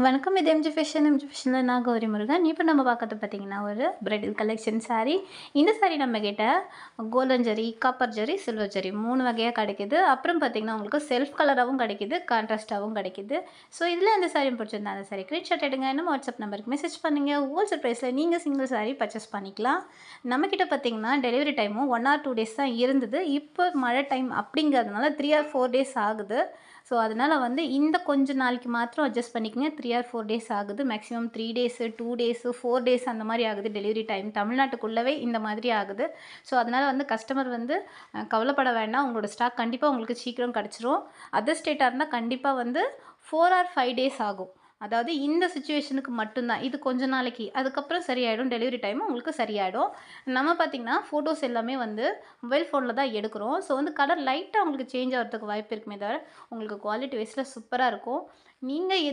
வணக்கம். இது எம்ஜி ஃபேஷனில் நான் கௌரி முருகன். இப்போ நம்ம பார்க்கறது பார்த்தீங்கன்னா, ஒரு பிரைடல் கலெக்ஷன் சாரீ. இந்த சாரீ நம்மக்கிட்ட golden zari, copper zari, silver zari 3 வகையா கிடைக்குது. அப்புறம் பார்த்தீங்கன்னா, உங்களுக்கு செல்ஃப் கலராகவும் கிடைக்குது, கான்ட்ராஸ்ட்டாகவும் கிடைக்குது. ஸோ இதில் எந்த சாரீ பிடிச்சிருந்தா அந்த சாரீ ஸ்க்ரீன்ஷாட் எடுங்க. நம்ம வாட்ஸ்அப் நம்பருக்கு மெசேஜ் பண்ணுங்க. ஹோல்சேல் ப்ரைஸில் நீங்கள் சிங்கிள் சாரீ பர்ச்சேஸ் பண்ணிக்கலாம். நம்மக்கிட்ட பார்த்தீங்கன்னா, டெலிவரி டைமும் 1 ஆர் 2 டேஸ் தான் இருந்தது. இப்போ மழை டைம் அப்படிங்கிறதுனால 3 ஆர் 4 டேஸ் ஆகுது. ஸோ அதனால் வந்து இந்த கொஞ்ச நாளைக்கு மாத்திரம் அட்ஜஸ்ட் பண்ணிக்கங்க. 3 ஆர் 4 டேஸ் ஆகுது. மேக்ஸிமம் 3 டேஸு, 2 டேஸு, 4 டேஸ் அந்த மாதிரி ஆகுது டெலிவரி டைம். தமிழ்நாட்டுக்குள்ளவே இந்த மாதிரி ஆகுது. ஸோ அதனால் வந்து கஸ்டமர் வந்து கவலைப்பட வேண்டாம். உங்களோட ஸ்டாக் கண்டிப்பாக உங்களுக்கு சீக்கிரம் கிடச்சிரும். அதர் ஸ்டேட்டாக இருந்தால் கண்டிப்பாக வந்து 4 ஆர் 5 டேஸ் ஆகும். அதாவது இந்த சிச்சுவேஷனுக்கு மட்டும்தான். இது கொஞ்ச நாளைக்கு. அதுக்கப்புறம் சரியாயிடும். டெலிவரி டைமும் உங்களுக்கு சரியாயிடும். நம்ம பார்த்திங்கன்னா, ஃபோட்டோஸ் எல்லாமே வந்து மொபைல் ஃபோனில் தான் எடுக்கிறோம். ஸோ வந்து கலர் லைட்டாக உங்களுக்கு சேஞ்ச் ஆகிறதுக்கு வாய்ப்பு இருக்குமே தவிர, உங்களுக்கு குவாலிட்டி வைஸில் சூப்பராக இருக்கும். நீங்கள்